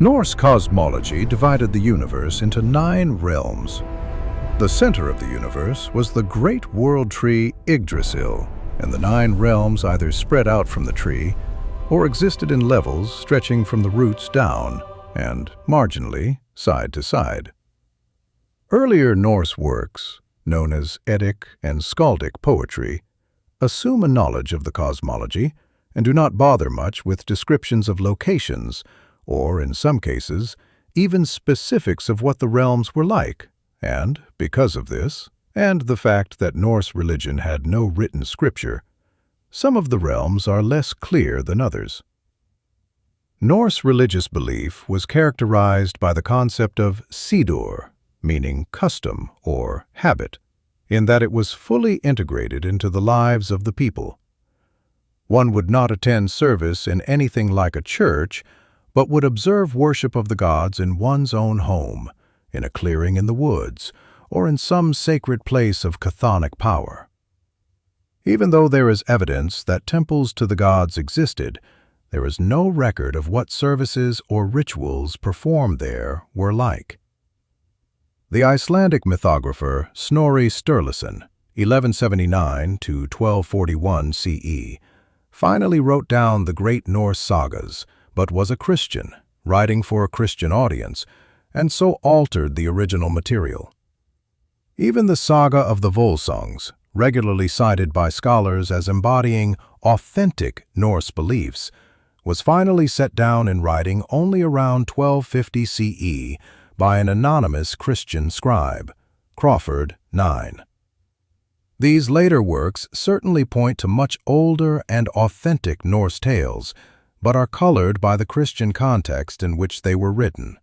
Norse cosmology divided the universe into 9 realms. The center of the universe was the great world tree Yggdrasil, and the 9 realms either spread out from the tree or existed in levels stretching from the roots down and, marginally, side to side. Earlier Norse works, known as Eddic and Skaldic poetry, assume a knowledge of the cosmology and do not bother much with descriptions of locations or, in some cases, even specifics of what the realms were like, and, because of this, and the fact that Norse religion had no written scripture, some of the realms are less clear than others. Norse religious belief was characterized by the concept of sidur, meaning custom or habit, in that it was fully integrated into the lives of the people. One would not attend service in anything like a church, but would observe worship of the gods in one's own home, in a clearing in the woods, or in some sacred place of chthonic power. Even though there is evidence that temples to the gods existed, there is no record of what services or rituals performed there were like. The Icelandic mythographer Snorri Sturluson, 1179 to 1241 CE, finally wrote down the great Norse sagas, but was a Christian, writing for a Christian audience, and so altered the original material. Even the saga of the Volsungs, regularly cited by scholars as embodying authentic Norse beliefs, was finally set down in writing only around 1250 CE by an anonymous Christian scribe, Crawford IX. These later works certainly point to much older and authentic Norse tales, but are colored by the Christian context in which they were written.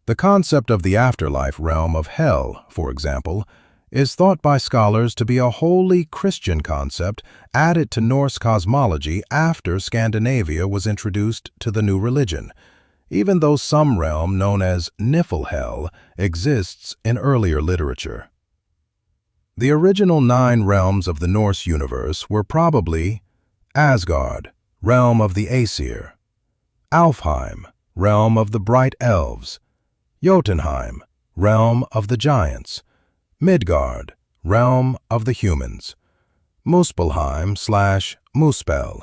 The concept of the afterlife realm of Hell, for example, is thought by scholars to be a wholly Christian concept added to Norse cosmology after Scandinavia was introduced to the new religion, even though some realm known as NIFLHEIM exists in earlier literature. The original 9 realms of the Norse universe were probably Asgard, realm of the Aesir; ALFHEIM, realm of the Bright Elves; Jotunheim, realm of the Giants; Midgard, realm of the humans; Muspelheim/Muspel,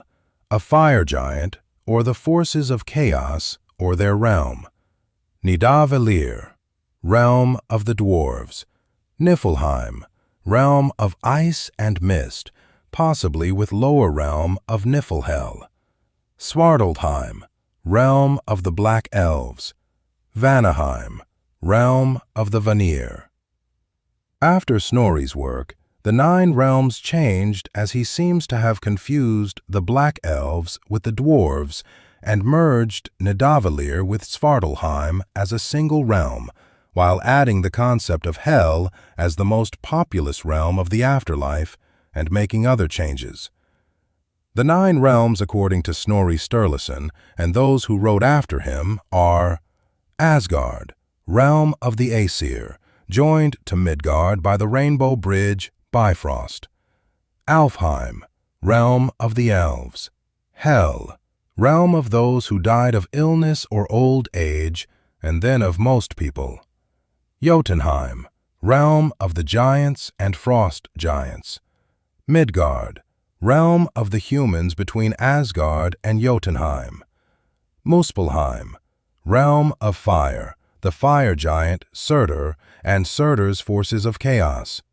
a fire giant or the forces of chaos or their realm; Nidavellir, realm of the Dwarves; NIFLHEIM, realm of ice and mist, possibly with lower realm of Niflhel; SVARTALFHEIM, realm of the Black Elves; VANHEIM, realm of the Vanir. After Snorri's work, the 9 realms changed as he seems to have confused the Black Elves with the Dwarves and merged Nidavellir with Svartalfheim as a single realm, while adding the concept of Hell as the most populous realm of the afterlife and making other changes. The 9 realms, according to Snorri Sturluson and those who wrote after him, are Asgard, realm of the Aesir, joined to Midgard by the Rainbow Bridge, Bifrost; ALFHEIM, realm of the Elves; Hel, realm of those who died of illness or old age, and then of most people; Jotunheim, realm of the Giants and Frost Giants; Midgard, realm of the humans between Asgard and Jotunheim; Muspelheim, realm of fire, the fire giant Surtur and Surtur's forces of chaos;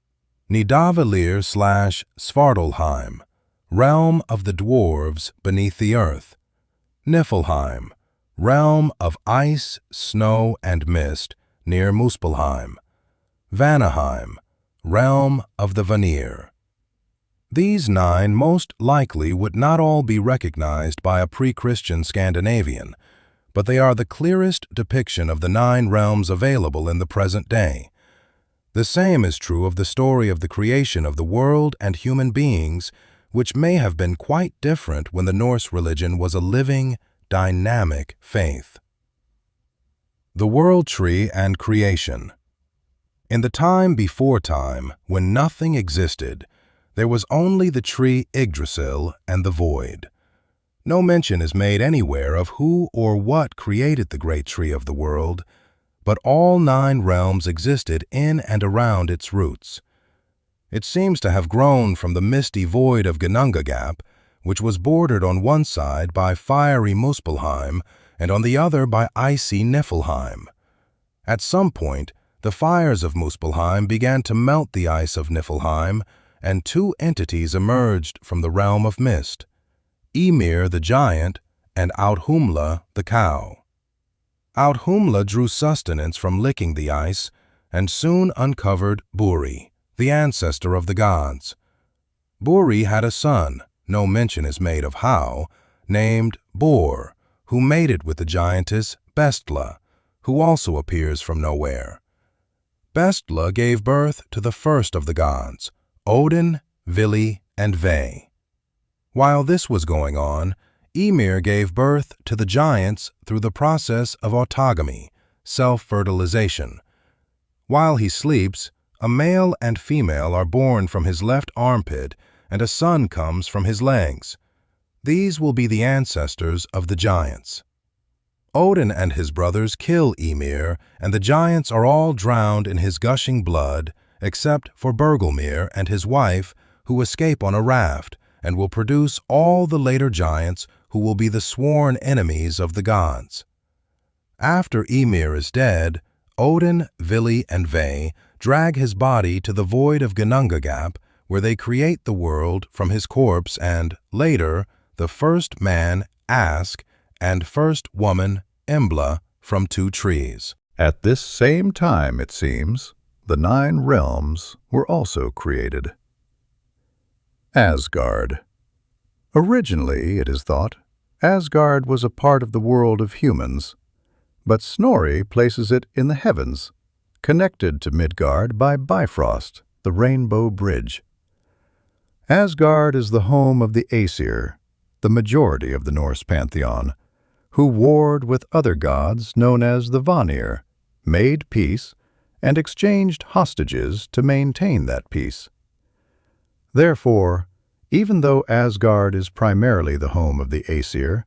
Nidavellir/Svartalfheim, realm of the dwarves beneath the earth; Niflheim, realm of ice, snow, and mist near Muspelheim; Vanaheim, realm of the Vanir. These 9 most likely would not all be recognized by a pre-Christian Scandinavian, but they are the clearest depiction of the 9 realms available in the present day. The same is true of the story of the creation of the world and human beings, which may have been quite different when the Norse religion was a living, dynamic faith. The World Tree and Creation. In the time before time, when nothing existed, there was only the tree Yggdrasil and the void. No mention is made anywhere of who or what created the great tree of the world, but all 9 realms existed in and around its roots. It seems to have grown from the misty void of Ginnungagap, which was bordered on one side by fiery Muspelheim and on the other by icy NIFLHEIM. At some point, the fires of Muspelheim began to melt the ice of NIFLHEIM, and 2 entities emerged from the realm of mist, Ymir the giant and Audhumla the cow. Audhumla drew sustenance from licking the ice and soon uncovered Buri, the ancestor of the gods. Buri had a son, no mention is made of how, named Bor, who mated with the giantess Bestla, who also appears from nowhere. Bestla gave birth to the first of the gods, Odin, Vili, and Ve. While this was going on, Ymir gave birth to the giants through the process of autogamy, self-fertilization. While he sleeps, a male and female are born from his left armpit, and a son comes from his legs. These will be the ancestors of the giants. Odin and his brothers kill Ymir, and the giants are all drowned in his gushing blood, except for Bergelmir and his wife, who escape on a raft, and will produce all the later giants who will be the sworn enemies of the gods. After Ymir is dead, Odin, Vili, and Ve drag his body to the void of Ginnungagap, where they create the world from his corpse and, later, the first man, Ask, and first woman, Embla, from 2 trees. At this same time, it seems, the 9 realms were also created. Asgard. Originally, it is thought, Asgard was a part of the world of humans, but Snorri places it in the heavens, connected to Midgard by Bifrost, the Rainbow Bridge. Asgard is the home of the Aesir, the majority of the Norse pantheon, who warred with other gods known as the Vanir, made peace, and exchanged hostages to maintain that peace. Therefore, even though Asgard is primarily the home of the Aesir,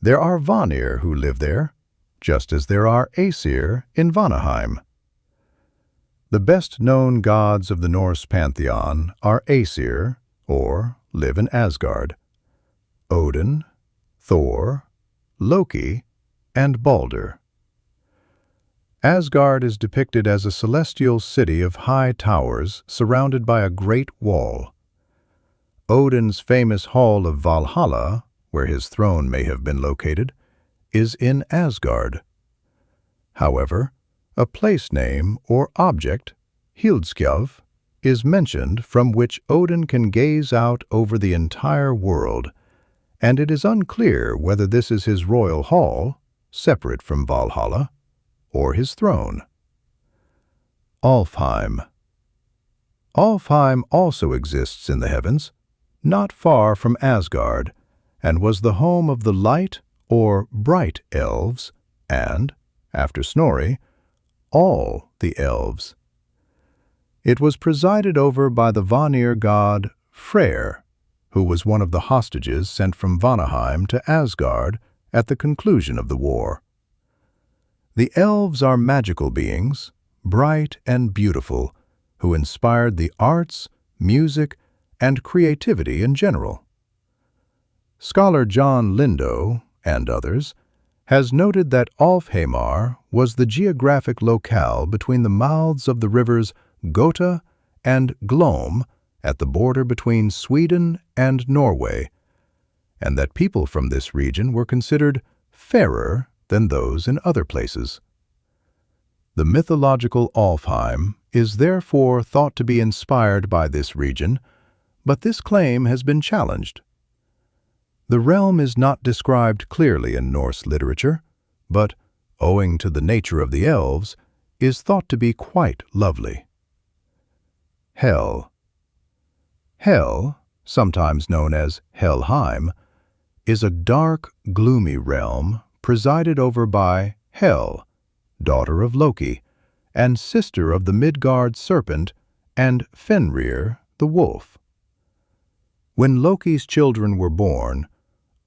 there are Vanir who live there, just as there are Aesir in VANHEIM. The best-known gods of the Norse pantheon are Aesir, or live in Asgard, Odin, Thor, Loki, and Balder. Asgard is depicted as a celestial city of high towers surrounded by a great wall. Odin's famous hall of Valhalla, where his throne may have been located, is in Asgard. However, a place name or object, Hildskjalf, is mentioned from which Odin can gaze out over the entire world, and it is unclear whether this is his royal hall, separate from Valhalla, or his throne. ALFHEIM. ALFHEIM also exists in the heavens, not far from Asgard, and was the home of the light or bright elves and, after Snorri, all the elves. It was presided over by the Vanir god Freyr, who was one of the hostages sent from Vanaheim to Asgard at the conclusion of the war. The elves are magical beings, bright and beautiful, who inspired the arts, music, and creativity in general. Scholar John Lindo, and others, has noted that Alfheimar was the geographic locale between the mouths of the rivers Gota and Glom at the border between Sweden and Norway, and that people from this region were considered fairer than those in other places. The mythological Alfheim is therefore thought to be inspired by this region, but this claim has been challenged. The realm is not described clearly in Norse literature, but, owing to the nature of the elves, is thought to be quite lovely. Hel. Hel, sometimes known as Helheim, is a dark, gloomy realm presided over by Hel, daughter of Loki, and sister of the Midgard serpent and Fenrir the wolf. When Loki's children were born,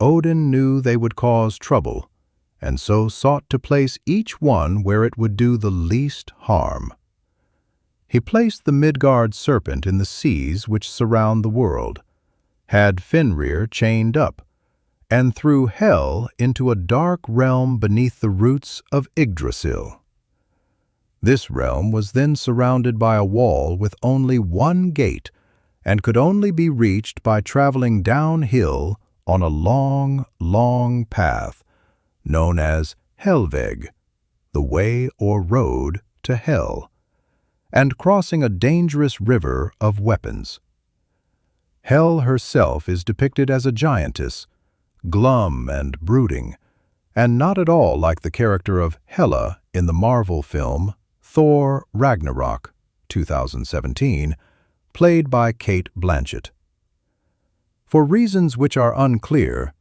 Odin knew they would cause trouble, and so sought to place each one where it would do the least harm. He placed the Midgard serpent in the seas which surround the world, had Fenrir chained up, and threw Hel into a dark realm beneath the roots of Yggdrasil. This realm was then surrounded by a wall with only one gate and could only be reached by traveling downhill on a long, long path known as Helveg, the way or road to hell, and crossing a dangerous river of weapons. Hel herself is depicted as a giantess, glum and brooding, and not at all like the character of Hela in the Marvel film Thor Ragnarok, 2017, played by Kate Blanchett. For reasons which are unclear,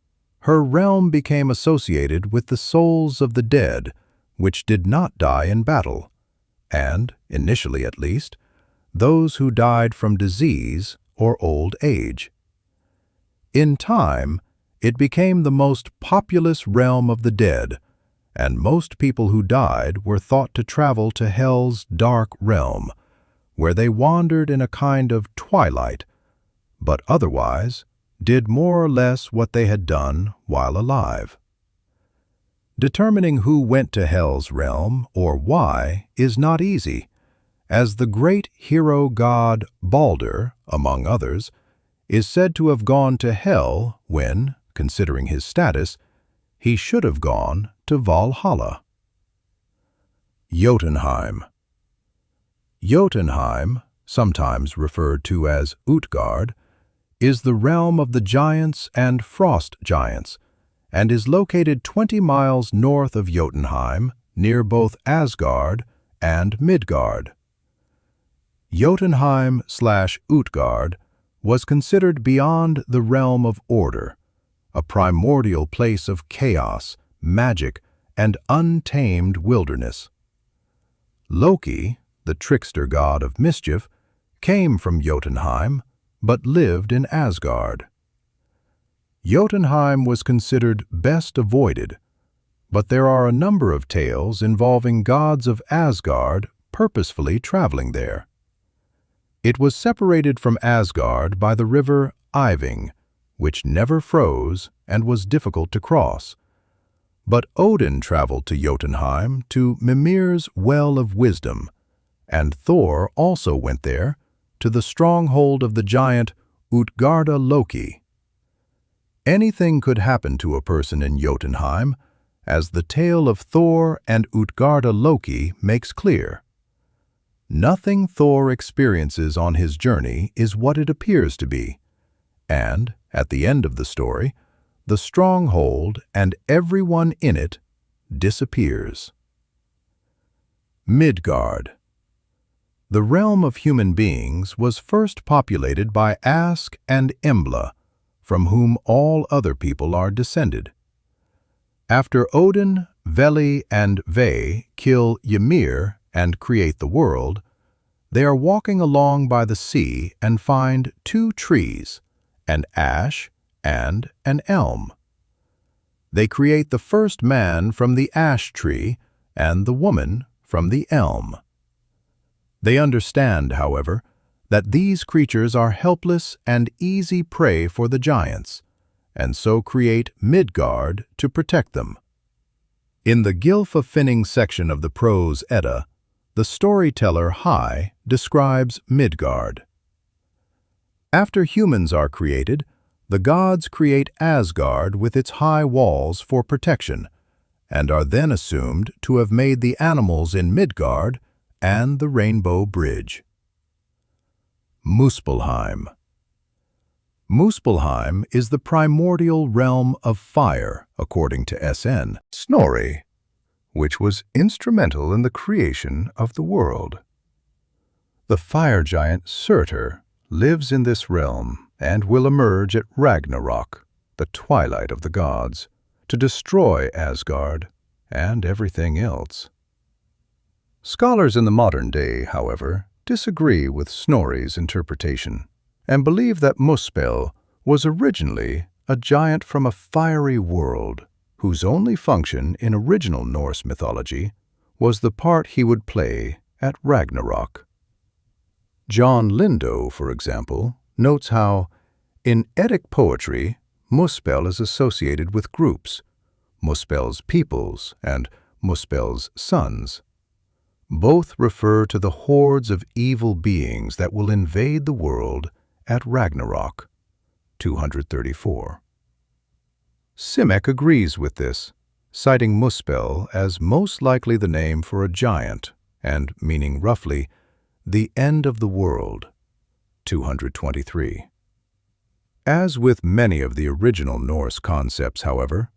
her realm became associated with the souls of the dead, which did not die in battle, and, initially at least, those who died from disease or old age. In time, it became the most populous realm of the dead, and most people who died were thought to travel to Hel's dark realm, where they wandered in a kind of twilight, but otherwise did more or less what they had done while alive. Determining who went to Hel's realm, or why, is not easy, as the great hero god Balder, among others, is said to have gone to Hel when, considering his status, he should have gone to Valhalla. Jotunheim. Jotunheim, sometimes referred to as Utgard, is the realm of the giants and frost giants, and is located 20 miles north of Jotunheim, near both Asgard and Midgard. Jotunheim/Utgard was considered beyond the realm of order, a primordial place of chaos, magic, and untamed wilderness. Loki, the trickster god of mischief, came from Jotunheim, but lived in Asgard. Jotunheim was considered best avoided, but there are a number of tales involving gods of Asgard purposefully traveling there. It was separated from Asgard by the river Iving, which never froze and was difficult to cross. But Odin traveled to Jotunheim to Mimir's Well of Wisdom, and Thor also went there to the stronghold of the giant Utgarda Loki. Anything could happen to a person in Jotunheim, as the tale of Thor and Utgarda Loki makes clear. Nothing Thor experiences on his journey is what it appears to be, and, at the end of the story, the stronghold and everyone in it disappears. Midgard. The realm of human beings was first populated by Ask and Embla, from whom all other people are descended. After Odin, Veli, and Ve kill Ymir and create the world, they are walking along by the sea and find two trees, an ash and an elm. They create the first man from the ash tree and the woman from the elm. They understand, however, that these creatures are helpless and easy prey for the giants, and so create Midgard to protect them. In the Gylfafinning section of the Prose Edda, the storyteller Hei describes Midgard. After humans are created, the gods create Asgard with its high walls for protection, and are then assumed to have made the animals in Midgard and the Rainbow Bridge. Muspelheim. Muspelheim is the primordial realm of fire, according to S.N. Snorri, which was instrumental in the creation of the world. The fire giant Surtur lives in this realm and will emerge at Ragnarok, the twilight of the gods, to destroy Asgard and everything else. Scholars in the modern day, however, disagree with Snorri's interpretation and believe that Muspel was originally a giant from a fiery world whose only function in original Norse mythology was the part he would play at Ragnarok. John Lindow, for example, notes how, in Eddic poetry, Muspel is associated with groups, Muspel's peoples and Muspel's sons. Both refer to the hordes of evil beings that will invade the world at Ragnarok, 234. Simek agrees with this, citing Muspel as most likely the name for a giant and meaning roughly the end of the world, 223. As with many of the original Norse concepts, however,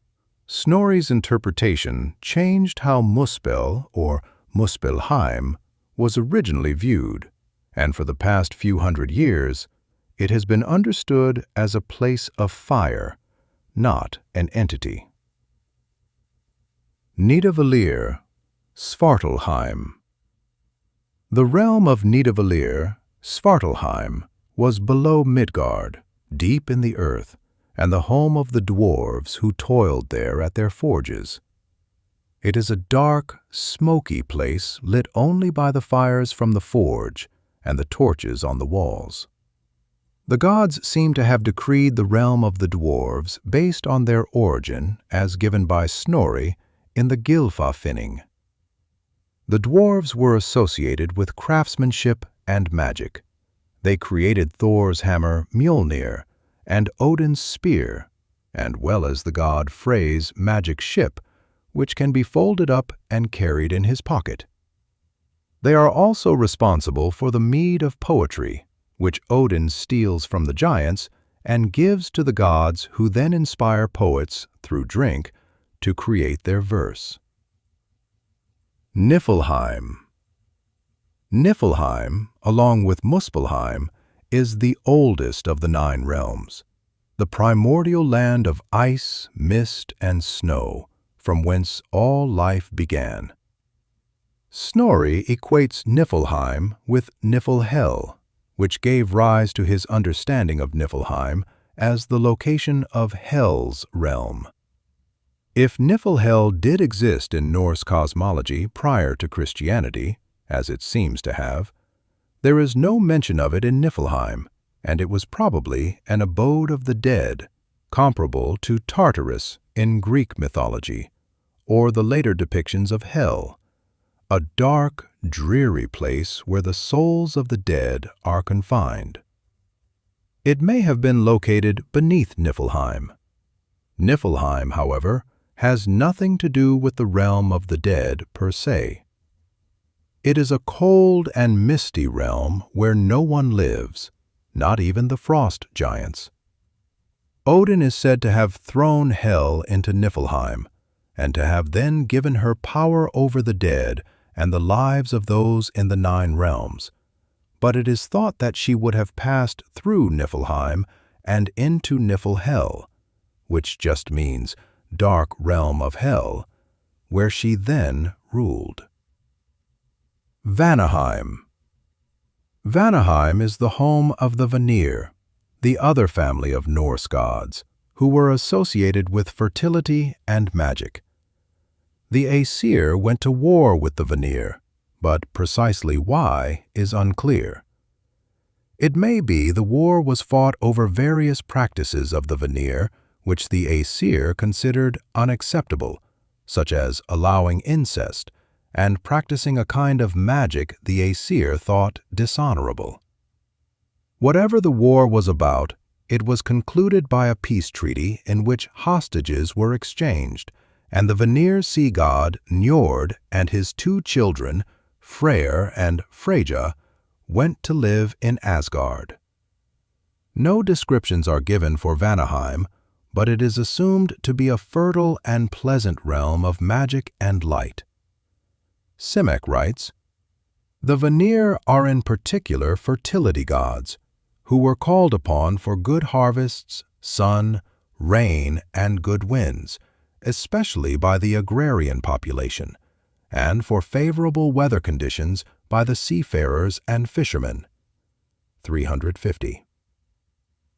Snorri's interpretation changed how Muspel, or Muspelheim, was originally viewed, and for the past few hundred years, it has been understood as a place of fire, not an entity. Nidavellir, SVARTALFHEIM. The realm of Nidavellir, SVARTALFHEIM, was below Midgard, deep in the earth, and the home of the dwarves who toiled there at their forges. It is a dark, smoky place lit only by the fires from the forge and the torches on the walls. The gods seem to have decreed the realm of the dwarves based on their origin as given by Snorri in the Gylfafinning. The dwarves were associated with craftsmanship and magic. They created Thor's hammer Mjolnir and Odin's spear, and well as the god Frey's magic ship, which can be folded up and carried in his pocket. They are also responsible for the mead of poetry, which Odin steals from the giants and gives to the gods who then inspire poets, through drink, to create their verse. NIFLHEIM. NIFLHEIM, along with Muspelheim, is the oldest of the 9 realms, the primordial land of ice, mist, and snow, from whence all life began. Snorri equates Niflheim with Niflhel, which gave rise to his understanding of Niflheim as the location of Hel's realm. If Niflhel did exist in Norse cosmology prior to Christianity, as it seems to have, there is no mention of it in Niflheim, and it was probably an abode of the dead, comparable to Tartarus in Greek mythology, or the later depictions of Hell, a dark, dreary place where the souls of the dead are confined. It may have been located beneath Niflheim. Niflheim, however, has nothing to do with the realm of the dead per se. It is a cold and misty realm where no one lives, not even the frost giants. Odin is said to have thrown Hel into Niflheim, and to have then given her power over the dead and the lives of those in the 9 realms, but it is thought that she would have passed through Niflheim and into Niflhel, which just means dark realm of hell, where she then ruled. VANHEIM. VANHEIM is the home of the Vanir, the other family of Norse gods, who were associated with fertility and magic. The Aesir went to war with the Vanir, but precisely why is unclear. It may be the war was fought over various practices of the Vanir which the Aesir considered unacceptable, such as allowing incest, and practicing a kind of magic the Aesir thought dishonorable. Whatever the war was about, it was concluded by a peace treaty in which hostages were exchanged, and the Vanir sea god Njord and his 2 children, Freyr and Freyja, went to live in Asgard. No descriptions are given for VANHEIM, but it is assumed to be a fertile and pleasant realm of magic and light. Simek writes, "The Vanir are in particular fertility gods, who were called upon for good harvests, sun, rain, and good winds, especially by the agrarian population, and for favorable weather conditions by the seafarers and fishermen." 350.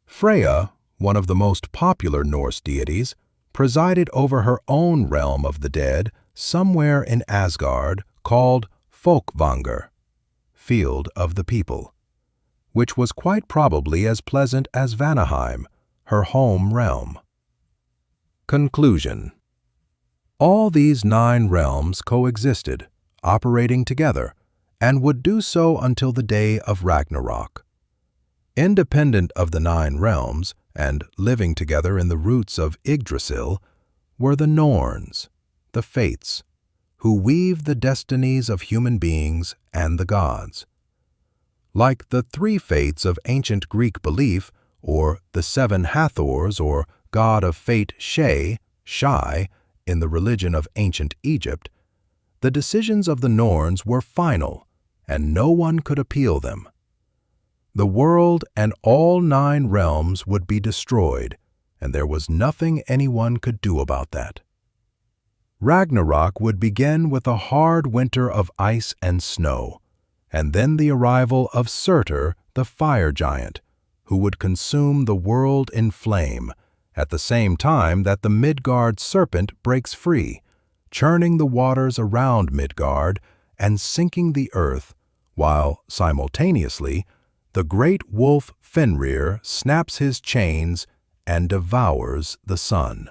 Freya one of the most popular Norse deities, presided over her own realm of the dead somewhere in Asgard called Folkvanger, Field of the People, which was quite probably as pleasant as VANHEIM, her home realm. Conclusion. All these 9 realms coexisted, operating together, and would do so until the day of Ragnarok. Independent of the 9 realms, and living together in the roots of Yggdrasil, were the Norns, the Fates, who weave the destinies of human beings and the gods. Like the 3 Fates of ancient Greek belief, or the 7 Hathors or god of fate Shai, in the religion of ancient Egypt, the decisions of the Norns were final, and no one could appeal them. The world and all 9 realms would be destroyed, and there was nothing anyone could do about that. Ragnarok would begin with a hard winter of ice and snow, and then the arrival of Surtur, the fire giant, who would consume the world in flame, at the same time that the Midgard serpent breaks free, churning the waters around Midgard and sinking the earth, while, simultaneously, the great wolf Fenrir snaps his chains and devours the sun.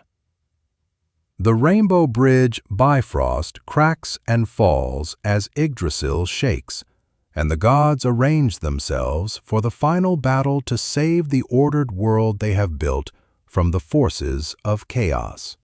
The rainbow bridge Bifrost cracks and falls as Yggdrasil shakes, and the gods arrange themselves for the final battle to save the ordered world they have built from the forces of chaos.